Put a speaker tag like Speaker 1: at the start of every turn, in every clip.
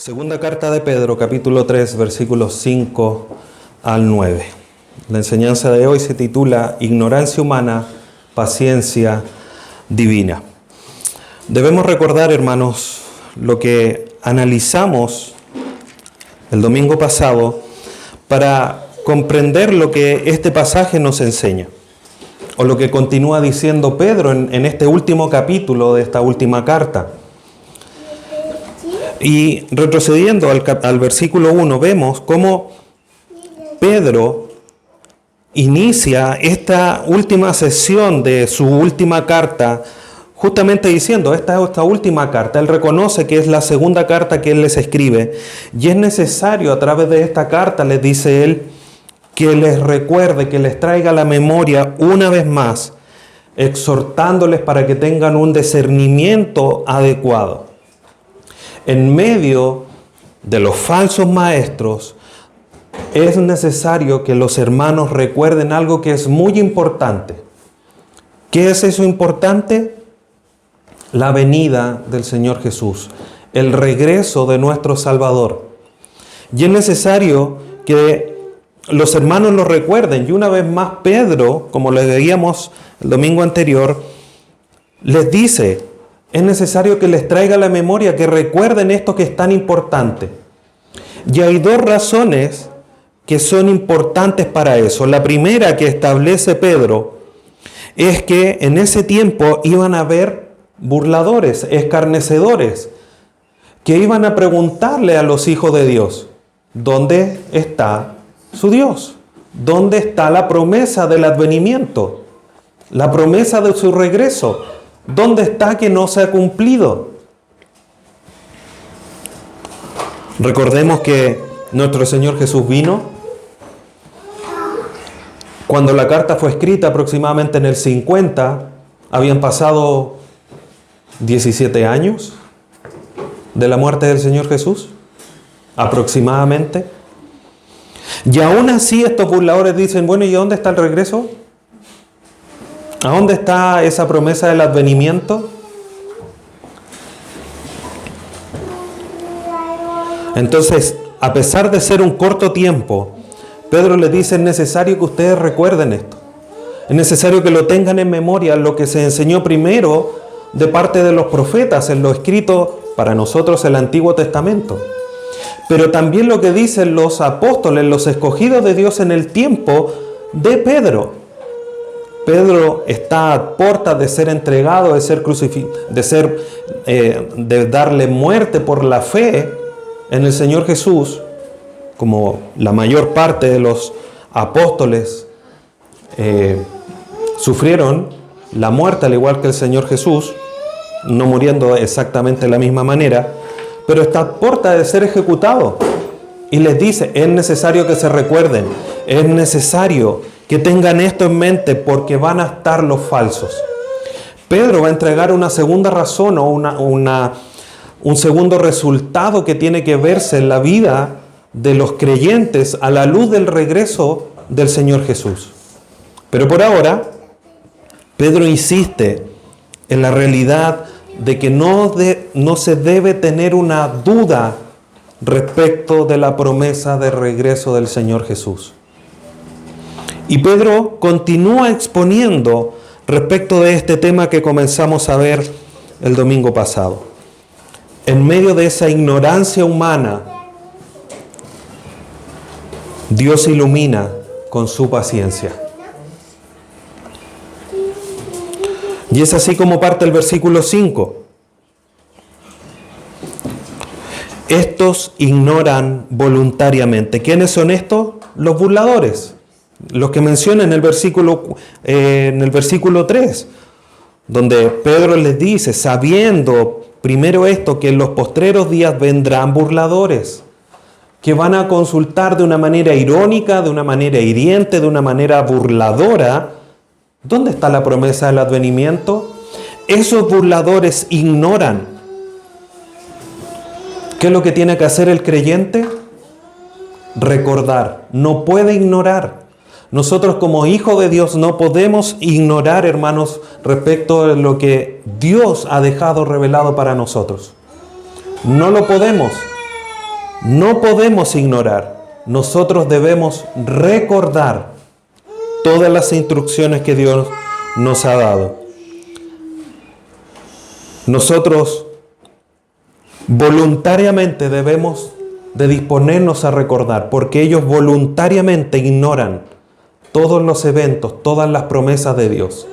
Speaker 1: Segunda carta de Pedro, capítulo 3, versículos 5 al 9. La enseñanza de hoy se titula Ignorancia humana, paciencia divina. Debemos recordar, hermanos, lo que analizamos el domingo pasado para comprender lo que este pasaje nos enseña, o lo que continúa diciendo Pedro en este último capítulo de esta última carta. Y retrocediendo al versículo 1, vemos cómo Pedro inicia esta última sesión de su última carta, justamente diciendo, esta última carta, él reconoce que es la segunda carta que él les escribe, y es necesario a través de esta carta, les dice él, que les recuerde, que les traiga a la memoria una vez más, exhortándoles para que tengan un discernimiento adecuado. En medio de los falsos maestros, es necesario que los hermanos recuerden algo que es muy importante. ¿Qué es eso importante? La venida del Señor Jesús, el regreso de nuestro Salvador. Y es necesario que los hermanos lo recuerden. Y una vez más Pedro, como le veíamos el domingo anterior, les dice, es necesario que les traiga a la memoria, que recuerden esto que es tan importante. Y hay dos razones que son importantes para eso. La primera que establece Pedro es que en ese tiempo iban a haber burladores, escarnecedores, que iban a preguntarle a los hijos de Dios, ¿dónde está su Dios? ¿Dónde está la promesa del advenimiento? La promesa de su regreso. ¿Dónde está que no se ha cumplido? Recordemos que nuestro Señor Jesús vino cuando la carta fue escrita aproximadamente en el 50, habían pasado 17 años de la muerte del Señor Jesús, aproximadamente. Y aún así estos burladores dicen, bueno, ¿y dónde está el regreso? ¿A dónde está esa promesa del advenimiento? Entonces, a pesar de ser un corto tiempo, Pedro les dice, es necesario que ustedes recuerden esto. Es necesario que lo tengan en memoria, lo que se enseñó primero de parte de los profetas, en lo escrito para nosotros el Antiguo Testamento. Pero también lo que dicen los apóstoles, los escogidos de Dios en el tiempo de Pedro. Pedro está a puertas de ser entregado, de ser crucificado, de darle muerte por la fe en el Señor Jesús, como la mayor parte de los apóstoles sufrieron la muerte al igual que el Señor Jesús, no muriendo exactamente de la misma manera, pero está a puertas de ser ejecutado. Y les dice, es necesario que se recuerden, es necesario que tengan esto en mente porque van a estar los falsos. Pedro va a entregar una segunda razón o un segundo resultado que tiene que verse en la vida de los creyentes a la luz del regreso del Señor Jesús. Pero por ahora, Pedro insiste en la realidad de que no se debe tener una duda respecto de la promesa de regreso del Señor Jesús. Y Pedro continúa exponiendo respecto de este tema que comenzamos a ver el domingo pasado. En medio de esa ignorancia humana, Dios ilumina con su paciencia. Y es así como parte el versículo 5. Estos ignoran voluntariamente. ¿Quiénes son estos? Los burladores. Los que menciona en el versículo 3, donde Pedro les dice, sabiendo primero esto, que en los postreros días vendrán burladores, que van a consultar de una manera irónica, de una manera hiriente, de una manera burladora. ¿Dónde está la promesa del advenimiento? Esos burladores ignoran. ¿Qué es lo que tiene que hacer el creyente? Recordar, no puede ignorar. Nosotros como hijos de Dios no podemos ignorar, hermanos, respecto de lo que Dios ha dejado revelado para nosotros. No lo podemos. No podemos ignorar, nosotros debemos recordar todas las instrucciones que Dios nos ha dado. Nosotros voluntariamente debemos de disponernos a recordar, porque ellos voluntariamente ignoran todos los eventos, todas las promesas de Dios.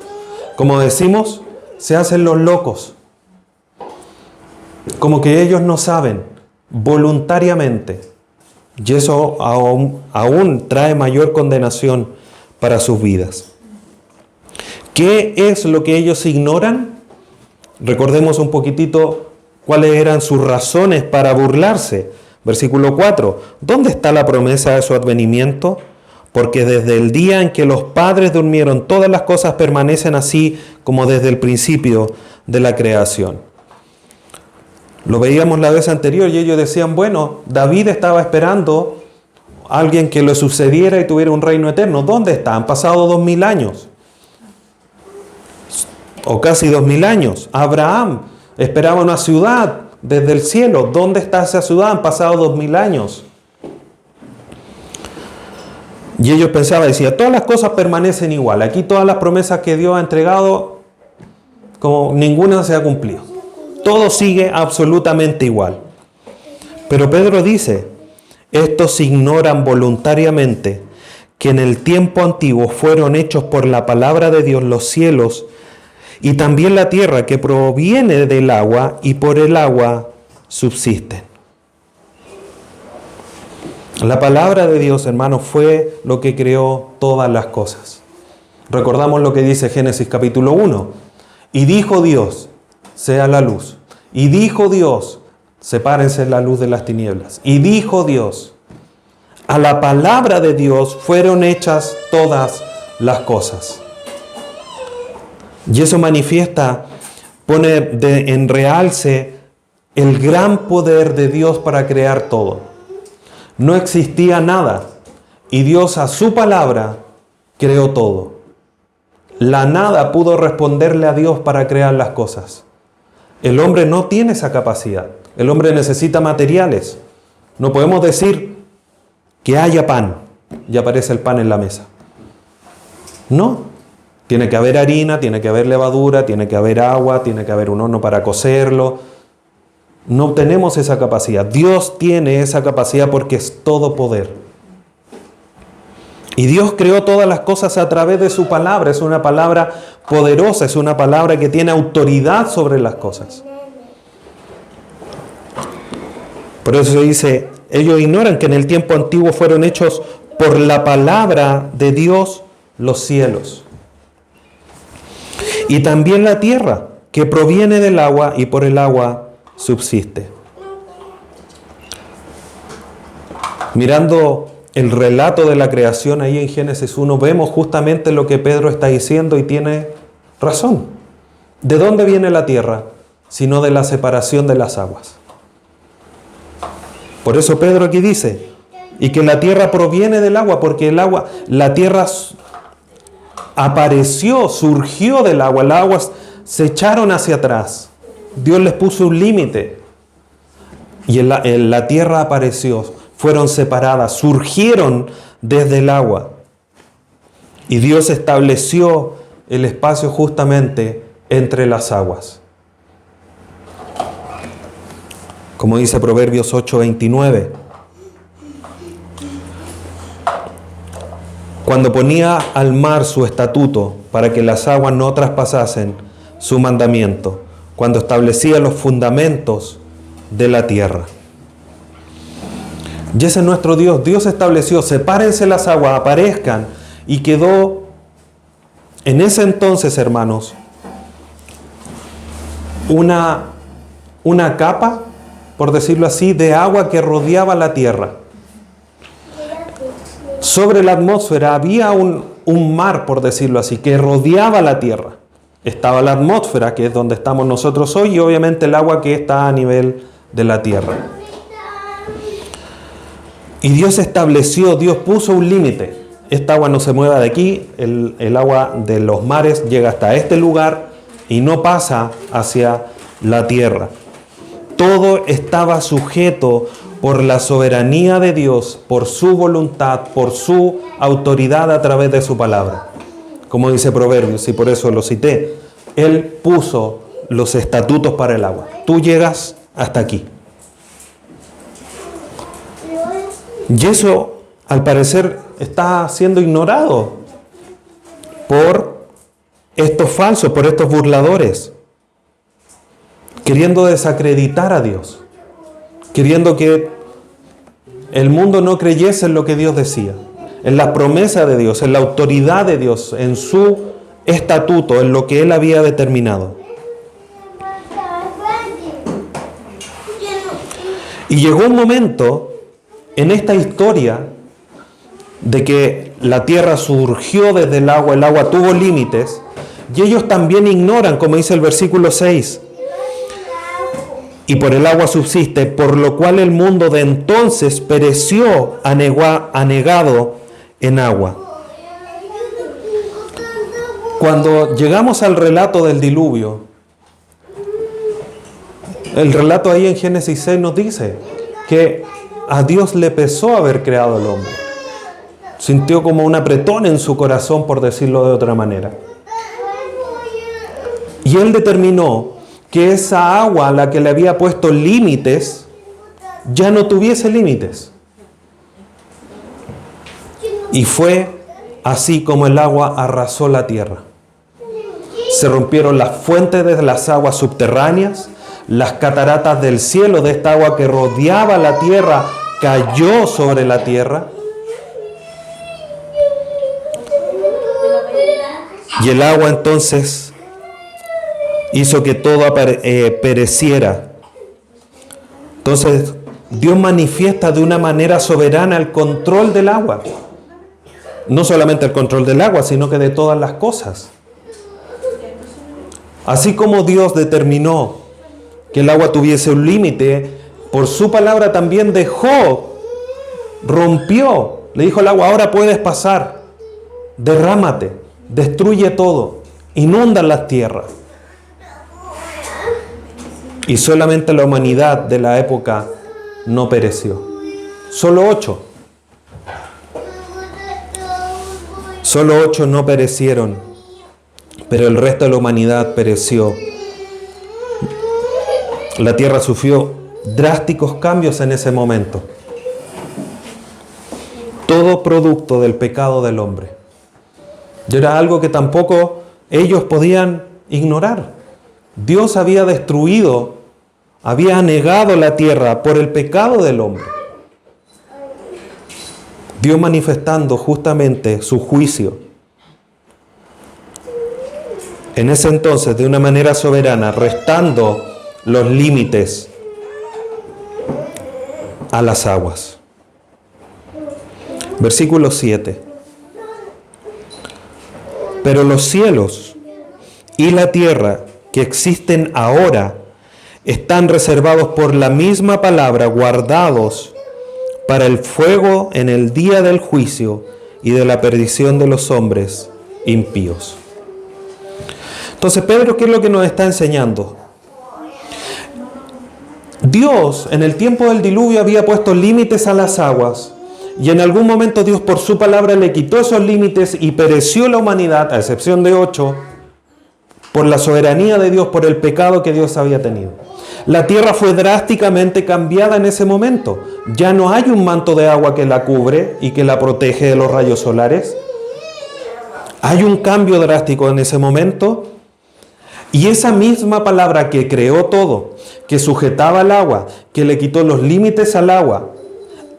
Speaker 1: Como decimos, se hacen los locos, como que ellos no saben, voluntariamente. Y eso aún trae mayor condenación para sus vidas. ¿Qué es lo que ellos ignoran? Recordemos un poquitito cuáles eran sus razones para burlarse. Versículo 4. ¿Dónde está la promesa de su advenimiento? Porque desde el día en que los padres durmieron, todas las cosas permanecen así como desde el principio de la creación. Lo veíamos la vez anterior y ellos decían, bueno, David estaba esperando a alguien que le sucediera y tuviera un reino eterno. ¿Dónde está? Han pasado 2000 años. O casi 2000 años. Abraham esperaba una ciudad desde el cielo. ¿Dónde está esa ciudad? Han pasado 2000 años. Y ellos pensaban, decían, todas las cosas permanecen igual. Aquí todas las promesas que Dios ha entregado, como ninguna se ha cumplido. Todo sigue absolutamente igual. Pero Pedro dice, estos ignoran voluntariamente que en el tiempo antiguo fueron hechos por la palabra de Dios los cielos y también la tierra que proviene del agua y por el agua subsisten. La palabra de Dios, hermanos, fue lo que creó todas las cosas. Recordamos lo que dice Génesis capítulo 1. Y dijo Dios, sea la luz. Y dijo Dios, sepárense la luz de las tinieblas. Y dijo Dios, a la palabra de Dios fueron hechas todas las cosas. Y eso manifiesta, pone en realce el gran poder de Dios para crear todo. No existía nada y Dios a su palabra creó todo. La nada pudo responderle a Dios para crear las cosas. El hombre no tiene esa capacidad. El hombre necesita materiales. No podemos decir que haya pan y aparece el pan en la mesa. No. Tiene que haber harina, tiene que haber levadura, tiene que haber agua, tiene que haber un horno para cocerlo. No tenemos esa capacidad. Dios tiene esa capacidad porque es todo poder. Y Dios creó todas las cosas a través de su palabra. Es una palabra poderosa, es una palabra que tiene autoridad sobre las cosas. Por eso dice, ellos ignoran que en el tiempo antiguo fueron hechos por la palabra de Dios los cielos. Y también la tierra, que proviene del agua y por el agua subsiste. Mirando el relato de la creación ahí en Génesis 1, vemos justamente lo que Pedro está diciendo y tiene razón. ¿De dónde viene la tierra? Sino de la separación de las aguas. Por eso Pedro aquí dice, y que la tierra proviene del agua, porque la tierra apareció, surgió del agua, las aguas se echaron hacia atrás. Dios les puso un límite y en la tierra apareció, fueron separadas, surgieron desde el agua. Y Dios estableció el espacio justamente entre las aguas. Como dice Proverbios 8:29. Cuando ponía al mar su estatuto para que las aguas no traspasasen su mandamiento, cuando establecía los fundamentos de la tierra. Y ese es nuestro Dios. Dios estableció, sepárense las aguas, aparezcan, y quedó en ese entonces, hermanos, una capa, por decirlo así, de agua que rodeaba la tierra. Sobre la atmósfera había un mar, por decirlo así, que rodeaba la tierra. Estaba la atmósfera, que es donde estamos nosotros hoy, y obviamente el agua que está a nivel de la tierra. Y Dios estableció, Dios puso un límite. Esta agua no se mueva de aquí, el agua de los mares llega hasta este lugar y no pasa hacia la tierra. Todo estaba sujeto por la soberanía de Dios, por su voluntad, por su autoridad a través de su palabra. Como dice Proverbios, y por eso lo cité, Él puso los estatutos para el agua. Tú llegas hasta aquí. Y eso, al parecer, está siendo ignorado por estos falsos, por estos burladores, queriendo desacreditar a Dios, queriendo que el mundo no creyese en lo que Dios decía, en la promesa de Dios, en la autoridad de Dios, en su estatuto, en lo que Él había determinado. Y llegó un momento en esta historia de que la tierra surgió desde el agua tuvo límites, y ellos también ignoran, como dice el versículo 6, y por el agua subsiste, por lo cual el mundo de entonces pereció anegado en agua. Cuando llegamos al relato del diluvio, el relato ahí en Génesis 6 nos dice que a Dios le pesó haber creado al hombre. Sintió como un apretón en su corazón, por decirlo de otra manera. Y Él determinó que esa agua a la que le había puesto límites, ya no tuviese límites. Y fue así como el agua arrasó la tierra. Se rompieron las fuentes de las aguas subterráneas, las cataratas del cielo de esta agua que rodeaba la tierra cayó sobre la tierra. Y el agua entonces hizo que todo pereciera. Entonces Dios manifiesta de una manera soberana el control del agua. No solamente el control del agua, sino que de todas las cosas. Así como Dios determinó que el agua tuviese un límite, por su palabra también rompió, le dijo al agua: ahora puedes pasar, derrámate, destruye todo, inunda las tierras. Y solamente la humanidad de la época no pereció. Solo 8 no perecieron, pero el resto de la humanidad pereció. La tierra sufrió drásticos cambios en ese momento. Todo producto del pecado del hombre. Y era algo que tampoco ellos podían ignorar. Dios había destruido, había anegado la tierra por el pecado del hombre. Dios manifestando justamente su juicio. En ese entonces, de una manera soberana, restando los límites a las aguas. Versículo 7. Pero los cielos y la tierra que existen ahora están reservados por la misma palabra, guardados para el fuego en el día del juicio y de la perdición de los hombres impíos. Entonces, Pedro, ¿qué es lo que nos está enseñando? Dios, en el tiempo del diluvio, había puesto límites a las aguas, y en algún momento Dios, por su palabra, le quitó esos límites y pereció la humanidad, a excepción de 8, por la soberanía de Dios, por el pecado que Dios había tenido. La tierra fue drásticamente cambiada en ese momento. Ya no hay un manto de agua que la cubre y que la protege de los rayos solares. Hay un cambio drástico en ese momento. Y esa misma palabra que creó todo, que sujetaba al agua, que le quitó los límites al agua,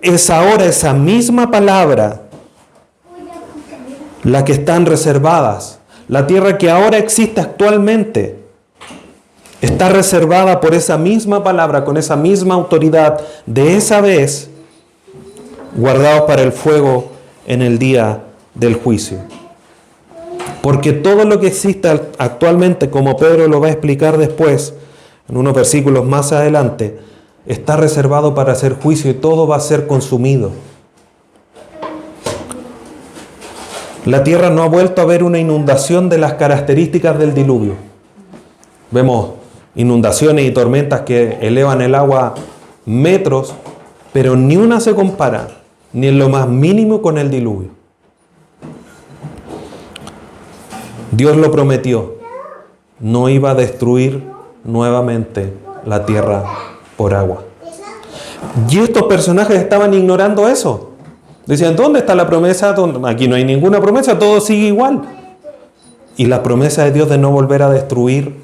Speaker 1: es ahora esa misma palabra la que están reservadas. La tierra que ahora existe actualmente está reservada por esa misma palabra, con esa misma autoridad de esa vez, guardados para el fuego en el día del juicio. Porque todo lo que existe actualmente, como Pedro lo va a explicar después, en unos versículos más adelante, está reservado para hacer juicio y todo va a ser consumido. La tierra no ha vuelto a ver una inundación de las características del diluvio. Vemos inundaciones y tormentas que elevan el agua metros pero ni una se compara, ni en lo más mínimo, con el diluvio. Dios lo prometió, no iba a destruir nuevamente la tierra por agua. Y estos personajes estaban ignorando eso. Decían, ¿dónde está la promesa? Aquí no hay ninguna promesa, todo sigue igual. ¿Y la promesa de Dios de no volver a destruir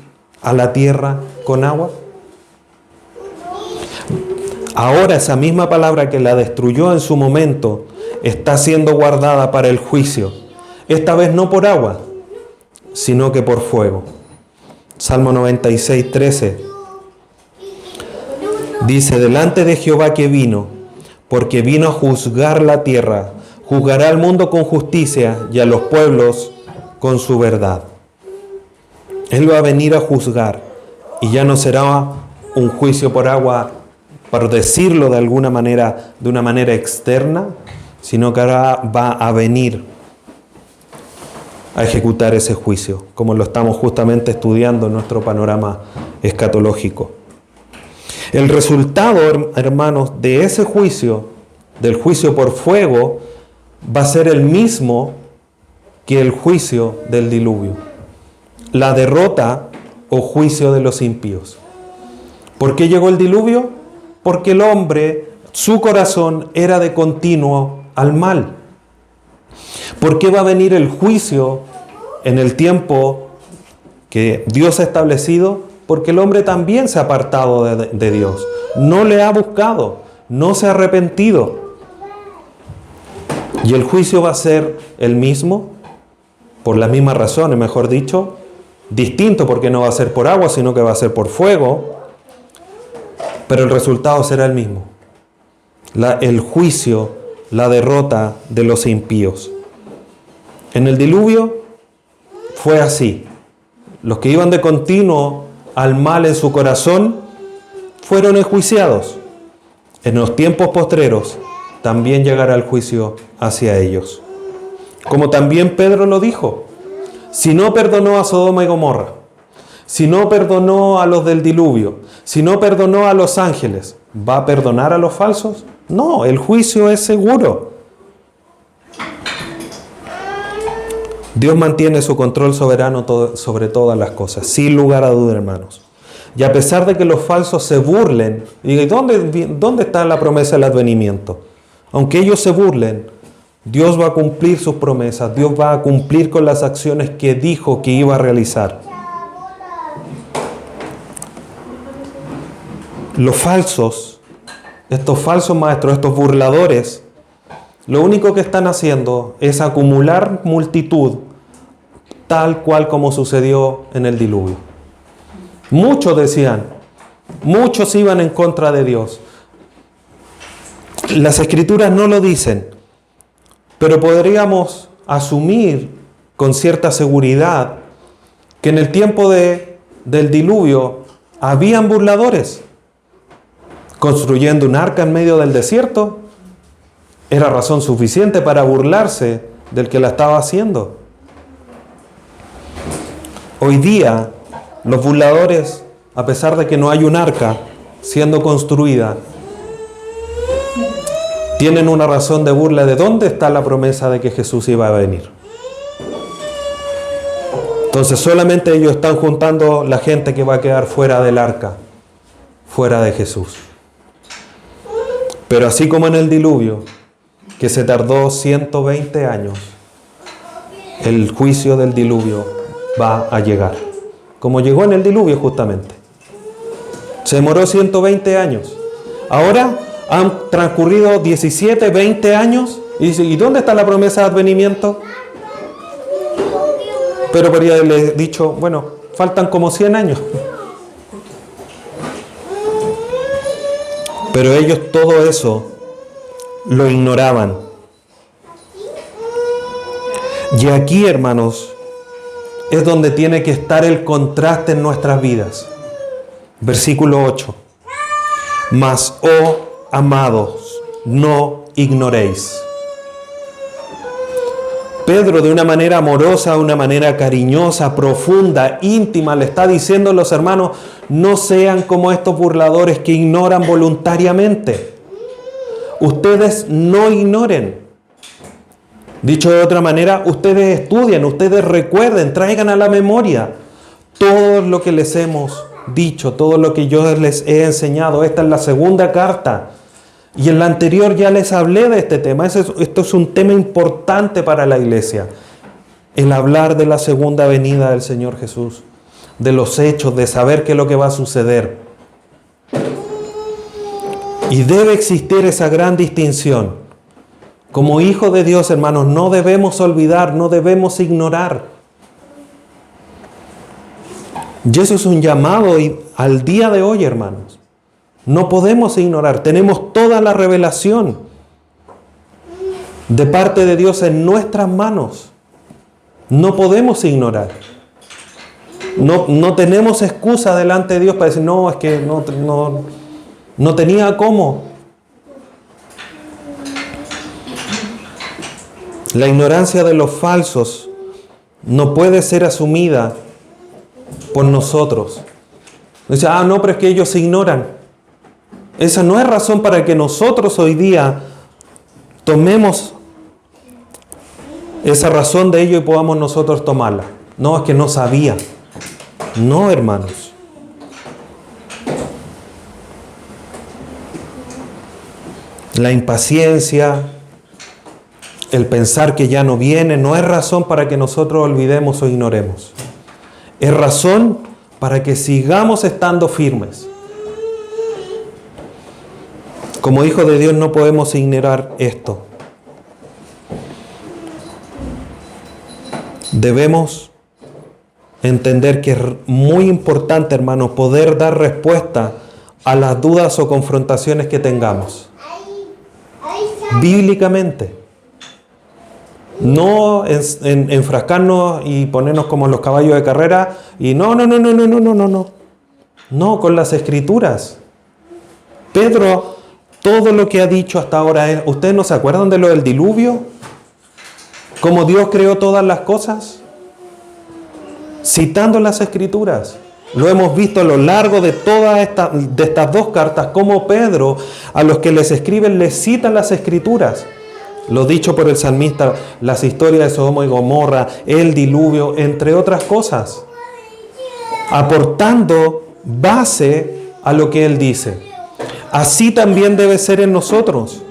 Speaker 1: a la tierra con agua? Ahora esa misma palabra que la destruyó en su momento está siendo guardada para el juicio. Esta vez no por agua, sino que por fuego. Salmo 96, 13. Dice, delante de Jehová que vino, porque vino a juzgar la tierra, juzgará al mundo con justicia y a los pueblos con su verdad. Él va a venir a juzgar y ya no será un juicio por agua, por decirlo de alguna manera, de una manera externa, sino que ahora va a venir a ejecutar ese juicio, como lo estamos justamente estudiando en nuestro panorama escatológico. El resultado, hermanos, de ese juicio, del juicio por fuego, va a ser el mismo que el juicio del diluvio. La derrota o juicio de los impíos. ¿Por qué llegó el diluvio? Porque el hombre, su corazón era de continuo al mal. ¿Por qué va a venir el juicio en el tiempo que Dios ha establecido? Porque el hombre también se ha apartado de Dios. No le ha buscado, no se ha arrepentido. Y el juicio va a ser el mismo, por las mismas razones, mejor dicho, distinto porque no va a ser por agua, sino que va a ser por fuego, pero el resultado será el mismo. El juicio, la derrota de los impíos. En el diluvio fue así. Los que iban de continuo al mal en su corazón fueron enjuiciados. En los tiempos postreros también llegará el juicio hacia ellos. Como también Pedro lo dijo, si no perdonó a Sodoma y Gomorra, si no perdonó a los del diluvio, si no perdonó a los ángeles, ¿va a perdonar a los falsos? No, el juicio es seguro. Dios mantiene su control soberano sobre todas las cosas, sin lugar a duda, hermanos. Y a pesar de que los falsos se burlen, y digan, ¿dónde está la promesa del advenimiento? Aunque ellos se burlen, Dios va a cumplir sus promesas, Dios va a cumplir con las acciones que dijo que iba a realizar. Los falsos, estos falsos maestros, estos burladores, lo único que están haciendo es acumular multitud, tal cual como sucedió en el diluvio. Muchos decían, muchos iban en contra de Dios. Las Escrituras no lo dicen, pero podríamos asumir con cierta seguridad que en el tiempo del diluvio habían burladores. Construyendo un arca en medio del desierto era razón suficiente para burlarse del que la estaba haciendo. Hoy día, los burladores, a pesar de que no hay un arca siendo construida, tienen una razón de burla de dónde está la promesa de que Jesús iba a venir. Entonces solamente ellos están juntando la gente que va a quedar fuera del arca, fuera de Jesús. Pero así como en el diluvio, que se tardó 120 años, el juicio del diluvio va a llegar. Como llegó en el diluvio justamente. Se demoró 120 años. Ahora han transcurrido 17, 20 años. Y dice, ¿y dónde está la promesa de advenimiento? Pero podría haberle dicho, bueno, faltan como 100 años. Pero ellos todo eso lo ignoraban. Y aquí, hermanos, es donde tiene que estar el contraste en nuestras vidas. Versículo 8. Mas, oh amados, no ignoréis. Pedro, de una manera amorosa, de una manera cariñosa, profunda, íntima, le está diciendo a los hermanos, no sean como estos burladores que ignoran voluntariamente. Ustedes no ignoren. Dicho de otra manera, ustedes estudien, ustedes recuerden, traigan a la memoria todo lo que les hemos dicho, todo lo que yo les he enseñado. Esta es la segunda carta. Y en la anterior ya les hablé de este tema. Esto es un tema importante para la iglesia. El hablar de la segunda venida del Señor Jesús, de los hechos, de saber qué es lo que va a suceder. Y debe existir esa gran distinción. Como hijos de Dios, hermanos, no debemos olvidar, no debemos ignorar. Y eso es un llamado al día de hoy, hermanos. No podemos ignorar. Tenemos toda la revelación de parte de Dios en nuestras manos. No podemos ignorar. No tenemos excusa delante de Dios para decir, no, es que no tenía cómo. La ignorancia de los falsos no puede ser asumida por nosotros. Dice, no, pero es que ellos se ignoran. Esa no es razón para que nosotros hoy día tomemos esa razón de ello y podamos nosotros tomarla. No, es que no sabía. No, hermanos. La impaciencia, el pensar que ya no viene, no es razón para que nosotros olvidemos o ignoremos. Es razón para que sigamos estando firmes. Como hijos de Dios no podemos ignorar esto. Debemos entender que es muy importante, hermanos, poder dar respuesta a las dudas o confrontaciones que tengamos. Bíblicamente. No enfrascarnos y ponernos como los caballos de carrera y no. No, con las Escrituras. Pedro, todo lo que ha dicho hasta ahora es, ¿ustedes no se acuerdan de lo del diluvio? ¿Cómo Dios creó todas las cosas? Citando las Escrituras. Lo hemos visto a lo largo de estas dos cartas, como Pedro, a los que les escriben, les citan las Escrituras. Lo dicho por el salmista, las historias de Sodoma y Gomorra, el diluvio, entre otras cosas. Aportando base a lo que él dice. Así también debe ser en nosotros.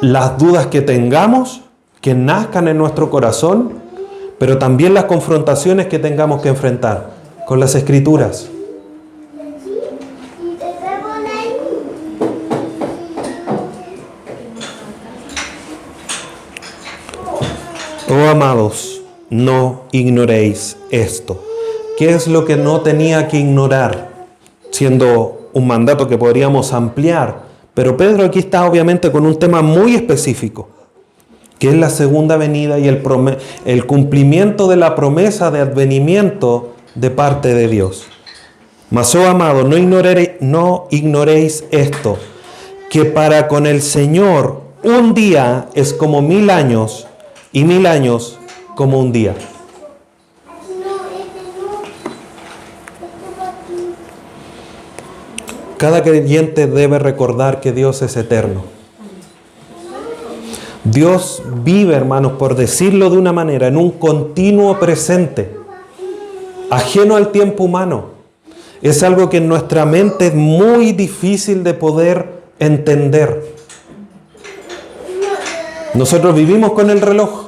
Speaker 1: Las dudas que tengamos, que nazcan en nuestro corazón, pero también las confrontaciones que tengamos que enfrentar con las Escrituras. Oh amados, no ignoréis esto. ¿Qué es lo que no tenía que ignorar? Siendo un mandato que podríamos ampliar. Pero Pedro aquí está obviamente con un tema muy específico, que es la segunda venida y el cumplimiento de la promesa de advenimiento de parte de Dios. Mas, oh amados, no ignoréis esto, que para con el Señor un día es como 1000 años, y 1000 años como un día. Cada creyente debe recordar que Dios es eterno. Dios vive, hermanos, por decirlo de una manera, en un continuo presente, ajeno al tiempo humano. Es algo que en nuestra mente es muy difícil de poder entender. Nosotros vivimos con el reloj.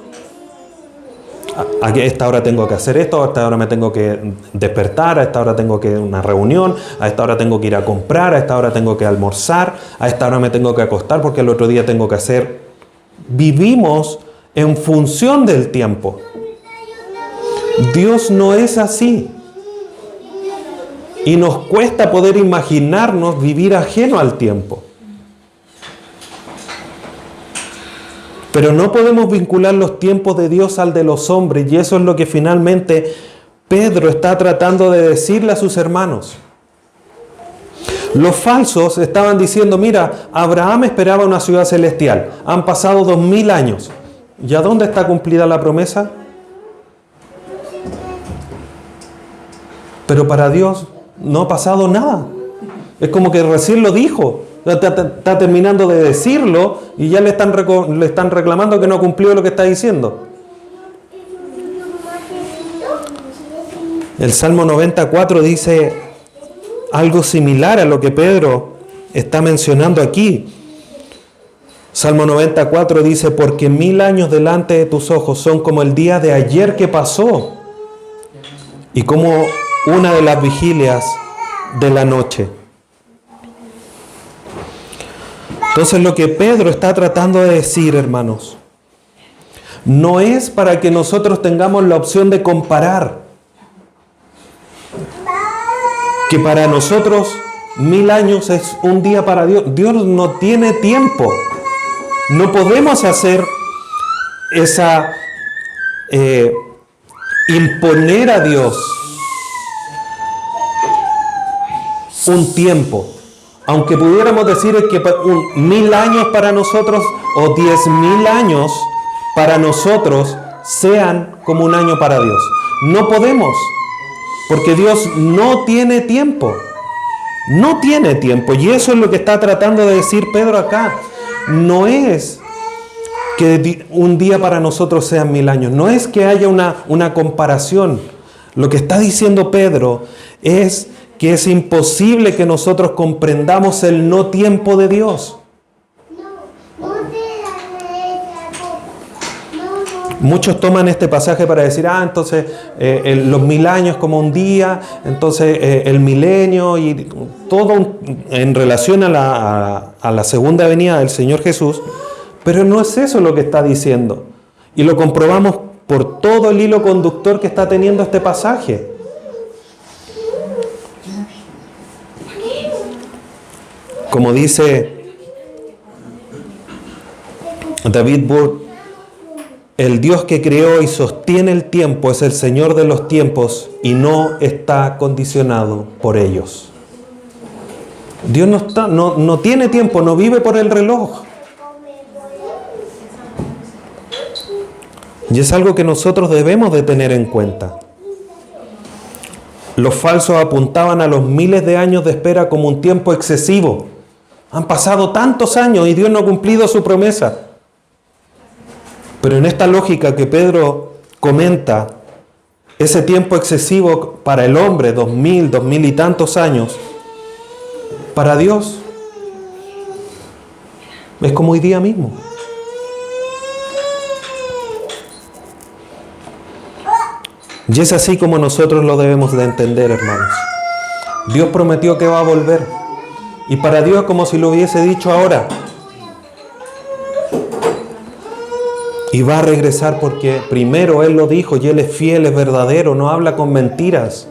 Speaker 1: A esta hora tengo que hacer esto, a esta hora me tengo que despertar, a esta hora tengo que ir a una reunión, a esta hora tengo que ir a comprar, a esta hora tengo que almorzar, a esta hora me tengo que acostar porque el otro día tengo que hacer. Vivimos en función del tiempo. Dios no es así. Y nos cuesta poder imaginarnos vivir ajeno al tiempo. Pero no podemos vincular los tiempos de Dios al de los hombres, y eso es lo que finalmente Pedro está tratando de decirle a sus hermanos. Los falsos estaban diciendo, mira, Abraham esperaba una ciudad celestial, han pasado 2000 años. ¿Y a dónde está cumplida la promesa? Pero para Dios no ha pasado nada. Es como que recién lo dijo. Está terminando de decirlo y ya le están reclamando que no cumplió lo que está diciendo. El Salmo 94 dice algo similar a lo que Pedro está mencionando aquí. Salmo 94 dice: porque 1000 años delante de tus ojos son como el día de ayer que pasó y como una de las vigilias de la noche. Entonces lo que Pedro está tratando de decir, hermanos, no es para que nosotros tengamos la opción de comparar, que para nosotros 1000 años es un día para Dios. Dios no tiene tiempo. No podemos hacer esa imponer a Dios un tiempo. Aunque pudiéramos decir que 1000 años para nosotros o 10.000 años para nosotros sean como un año para Dios. No podemos, porque Dios no tiene tiempo. No tiene tiempo. Y eso es lo que está tratando de decir Pedro acá. No es que un día para nosotros sean 1000 años. No es que haya una comparación. Lo que está diciendo Pedro es que es imposible que nosotros comprendamos el no tiempo de Dios. Muchos toman este pasaje para decir, entonces los 1000 años como un día, entonces el milenio y todo en relación a la segunda venida del Señor Jesús, pero no es eso lo que está diciendo. Y lo comprobamos por todo el hilo conductor que está teniendo este pasaje. Como dice David Burke, el Dios que creó y sostiene el tiempo es el Señor de los tiempos y no está condicionado por ellos. Dios no tiene tiempo, no vive por el reloj. Y es algo que nosotros debemos de tener en cuenta. Los falsos apuntaban a los miles de años de espera como un tiempo excesivo. Han pasado tantos años y Dios no ha cumplido su promesa. Pero en esta lógica que Pedro comenta, ese tiempo excesivo para el hombre, 2000 y tantos años, para Dios es como hoy día mismo. Y es así como nosotros lo debemos de entender, hermanos. Dios prometió que va a volver. Y para Dios es como si lo hubiese dicho ahora. Y va a regresar porque primero Él lo dijo y Él es fiel, es verdadero, no habla con mentiras.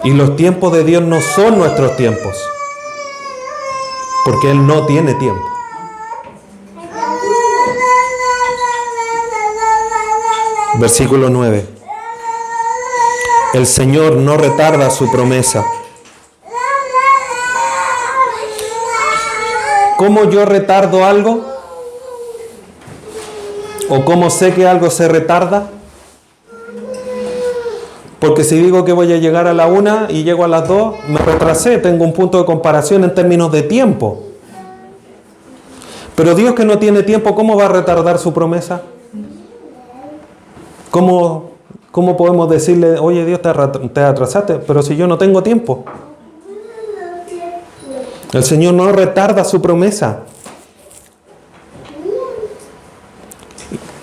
Speaker 1: Y los tiempos de Dios no son nuestros tiempos. Porque Él no tiene tiempo. Versículo 9. El Señor no retarda su promesa. ¿Cómo yo retardo algo? ¿O cómo sé que algo se retarda? Porque si digo que voy a llegar a la 1 y llego a las 2, me retrasé, tengo un punto de comparación en términos de tiempo. Pero Dios, que no tiene tiempo, ¿cómo va a retardar su promesa? ¿Cómo podemos decirle, oye Dios, te atrasaste, pero si yo no tengo tiempo? El Señor no retarda su promesa.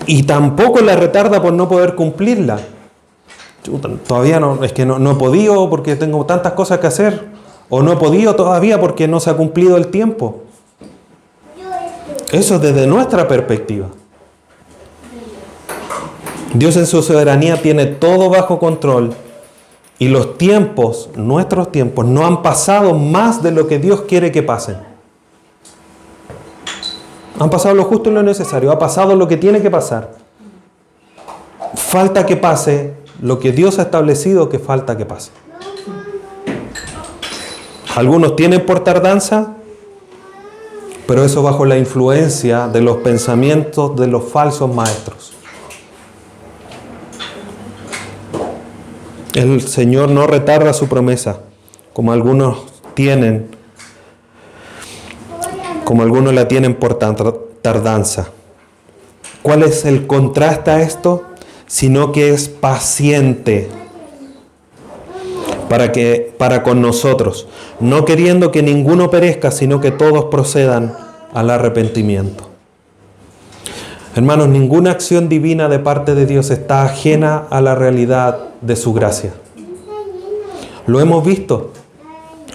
Speaker 1: Y tampoco la retarda por no poder cumplirla. Todavía no, es que no he podido porque tengo tantas cosas que hacer. O no he podido todavía porque no se ha cumplido el tiempo. Eso es desde nuestra perspectiva. Dios en su soberanía tiene todo bajo control y los tiempos, nuestros tiempos, no han pasado más de lo que Dios quiere que pasen. Han pasado lo justo y lo necesario, ha pasado lo que tiene que pasar. Falta que pase lo que Dios ha establecido que falta que pase. Algunos tienen por tardanza, pero eso bajo la influencia de los pensamientos de los falsos maestros. El Señor no retarda su promesa, como algunos tienen como algunos la tienen por tardanza. ¿Cuál es el contraste a esto? Sino que es paciente para con nosotros, no queriendo que ninguno perezca, sino que todos procedan al arrepentimiento. Hermanos, ninguna acción divina de parte de Dios está ajena a la realidad de su gracia. Lo hemos visto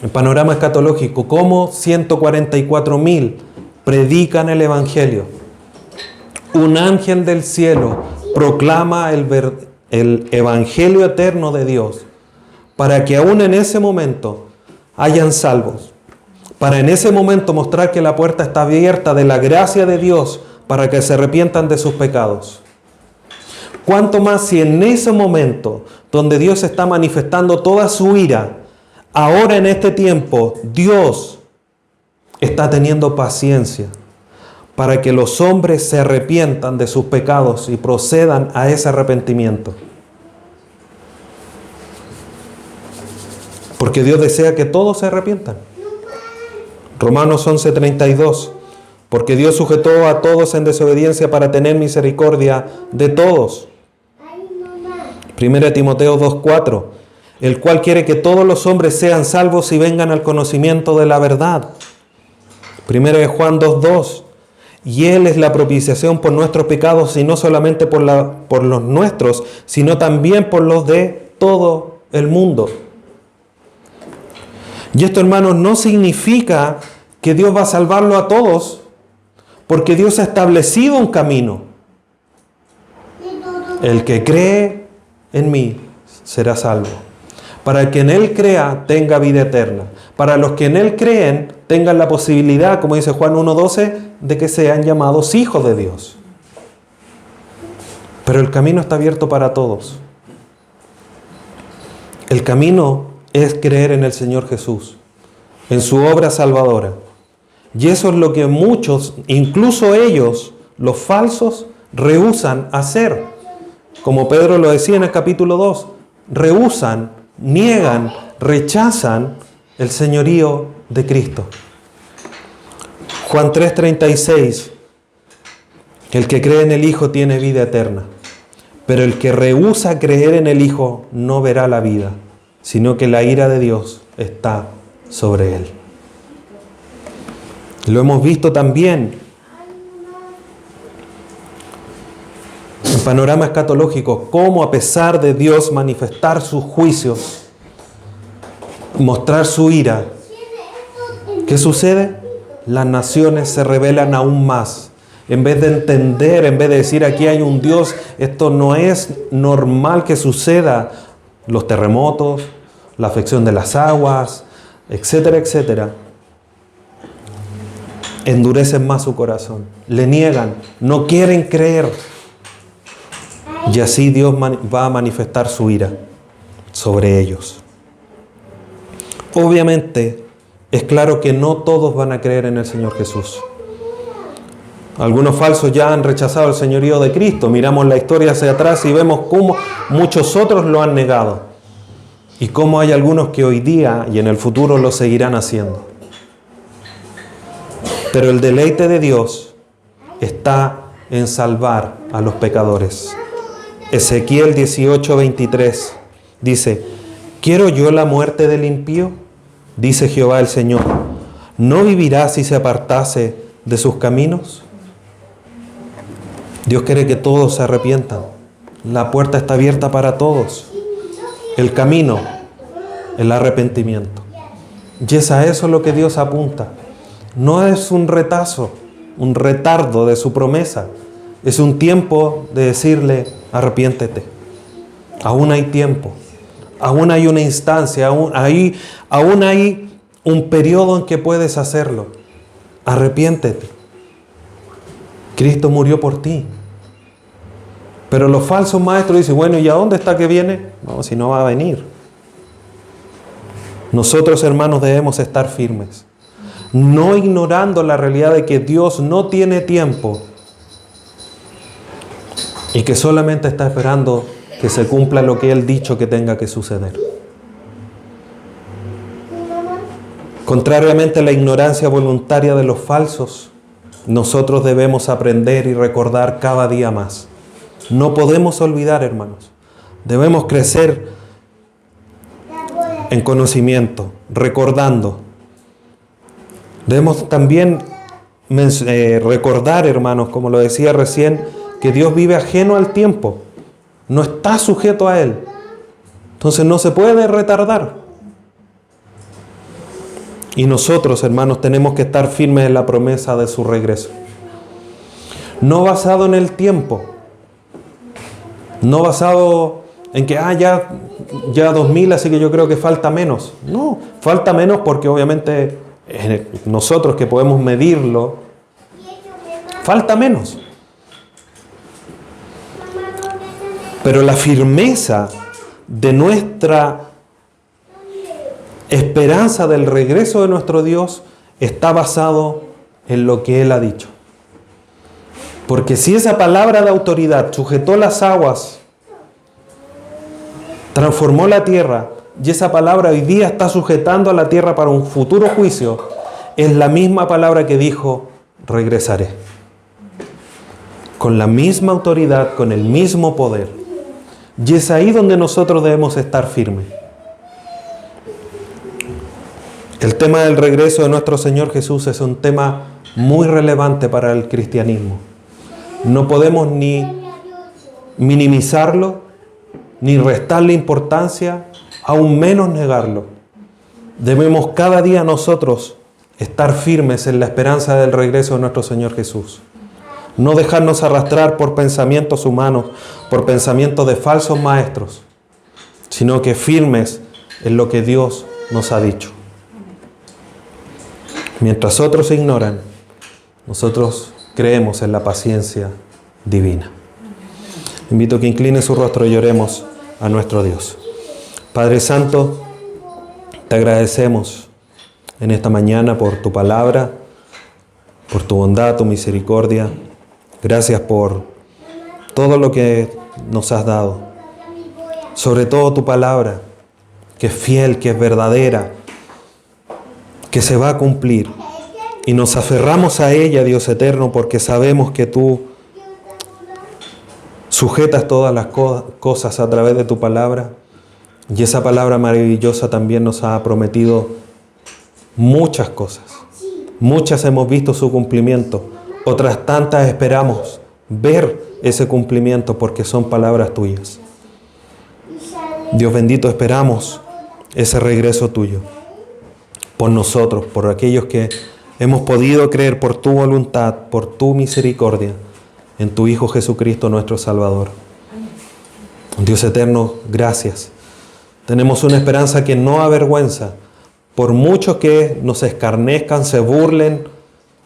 Speaker 1: en panorama escatológico, cómo 144.000 predican el Evangelio. Un ángel del cielo proclama el Evangelio eterno de Dios, para que aún en ese momento hayan salvos, para en ese momento mostrar que la puerta está abierta de la gracia de Dios para que se arrepientan de sus pecados. Cuánto más si en ese momento donde Dios está manifestando toda su ira, ahora en este tiempo Dios está teniendo paciencia para que los hombres se arrepientan de sus pecados y procedan a ese arrepentimiento. Porque Dios desea que todos se arrepientan. Romanos 11:32. Porque Dios sujetó a todos en desobediencia para tener misericordia de todos. 1 Timoteo 2:4. El cual quiere que todos los hombres sean salvos y vengan al conocimiento de la verdad. 1 Juan 2:2. Y Él es la propiciación por nuestros pecados, y no solamente por los nuestros, sino también por los de todo el mundo. Y esto, hermanos, no significa que Dios va a salvarlo a todos, porque Dios ha establecido un camino. El que cree en mí será salvo. Para el que en Él crea, tenga vida eterna. Para los que en Él creen, tengan la posibilidad, como dice Juan 1:12, de que sean llamados hijos de Dios. Pero el camino está abierto para todos. El camino es creer en el Señor Jesús, en su obra salvadora. Y eso es lo que muchos, incluso ellos, los falsos, rehúsan hacer. Como Pedro lo decía en el capítulo 2, rehúsan, niegan, rechazan el señorío de Cristo. Juan 3:36, el que cree en el Hijo tiene vida eterna, pero el que rehúsa creer en el Hijo no verá la vida, sino que la ira de Dios está sobre él. Lo hemos visto también en panorama escatológico, cómo a pesar de Dios manifestar sus juicios, mostrar su ira, ¿qué sucede? Las naciones se rebelan aún más. En vez de entender, en vez de decir aquí hay un Dios, esto no es normal que suceda. Los terremotos, la afección de las aguas, etcétera, etcétera. Endurecen más su corazón, le niegan, no quieren creer. Y así Dios va a manifestar su ira sobre ellos. Obviamente, es claro que no todos van a creer en el Señor Jesús. Algunos falsos ya han rechazado el señorío de Cristo. Miramos la historia hacia atrás y vemos cómo muchos otros lo han negado. Y cómo hay algunos que hoy día y en el futuro lo seguirán haciendo. Pero el deleite de Dios está en salvar a los pecadores. Ezequiel 18:23 dice: ¿quiero yo la muerte del impío? Dice Jehová el Señor. ¿No vivirá si se apartase de sus caminos? Dios quiere que todos se arrepientan. La puerta está abierta para todos. El camino, el arrepentimiento. Y es a eso lo que Dios apunta. No es un retazo, un retardo de su promesa. Es un tiempo de decirle, arrepiéntete. Aún hay tiempo. Aún hay una instancia. Aún hay un periodo en que puedes hacerlo. Arrepiéntete. Cristo murió por ti. Pero los falsos maestros dicen, bueno, ¿y a dónde está que viene? No, si no va a venir. Nosotros, hermanos, debemos estar firmes. No ignorando la realidad de que Dios no tiene tiempo y que solamente está esperando que se cumpla lo que Él ha dicho que tenga que suceder. Contrariamente a la ignorancia voluntaria de los falsos, nosotros debemos aprender y recordar cada día más. No podemos olvidar, hermanos. Debemos crecer en conocimiento, recordando. Debemos también recordar, hermanos, como lo decía recién, que Dios vive ajeno al tiempo. No está sujeto a él. Entonces no se puede retardar. Y nosotros, hermanos, tenemos que estar firmes en la promesa de su regreso. No basado en el tiempo. No basado en que, ya 2000, así que yo creo que falta menos. No, falta menos porque obviamente nosotros que podemos medirlo, falta menos. Pero la firmeza de nuestra esperanza del regreso de nuestro Dios está basado en lo que Él ha dicho. Porque si esa palabra de autoridad sujetó las aguas, transformó la tierra, y esa palabra hoy día está sujetando a la tierra para un futuro juicio, es la misma palabra que dijo, regresaré. Con la misma autoridad, con el mismo poder. Y es ahí donde nosotros debemos estar firmes. El tema del regreso de nuestro Señor Jesús es un tema muy relevante para el cristianismo. No podemos ni minimizarlo, ni restarle importancia, aún menos negarlo. Debemos cada día nosotros estar firmes en la esperanza del regreso de nuestro Señor Jesús. No dejarnos arrastrar por pensamientos humanos, por pensamientos de falsos maestros, sino que firmes en lo que Dios nos ha dicho. Mientras otros ignoran, nosotros creemos en la paciencia divina. Invito a que incline su rostro y oremos a nuestro Dios. Padre Santo, te agradecemos en esta mañana por tu palabra, por tu bondad, tu misericordia. Gracias por todo lo que nos has dado. Sobre todo tu palabra, que es fiel, que es verdadera, que se va a cumplir. Y nos aferramos a ella, Dios eterno, porque sabemos que tú sujetas todas las cosas a través de tu palabra. Y esa palabra maravillosa también nos ha prometido muchas cosas. Muchas hemos visto su cumplimiento. Otras tantas esperamos ver ese cumplimiento porque son palabras tuyas. Dios bendito, esperamos ese regreso tuyo. Por nosotros, por aquellos que hemos podido creer por tu voluntad, por tu misericordia, en tu Hijo Jesucristo nuestro Salvador. Dios eterno, gracias. Tenemos una esperanza que no avergüenza. Por muchos que nos escarnezcan, se burlen,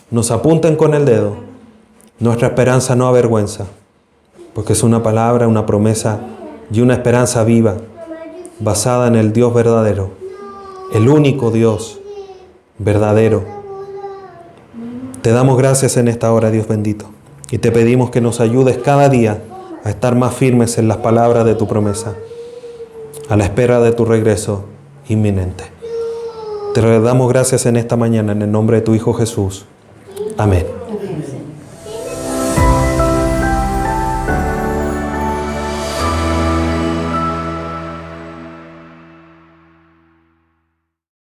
Speaker 1: nos apunten con el dedo, nuestra esperanza no avergüenza, porque es una palabra, una promesa y una esperanza viva, basada en el Dios verdadero, el único Dios verdadero. Te damos gracias en esta hora, Dios bendito, y te pedimos que nos ayudes cada día a estar más firmes en las palabras de tu promesa, a la espera de tu regreso inminente. Te damos gracias en esta mañana, en el nombre de tu Hijo Jesús. Amén.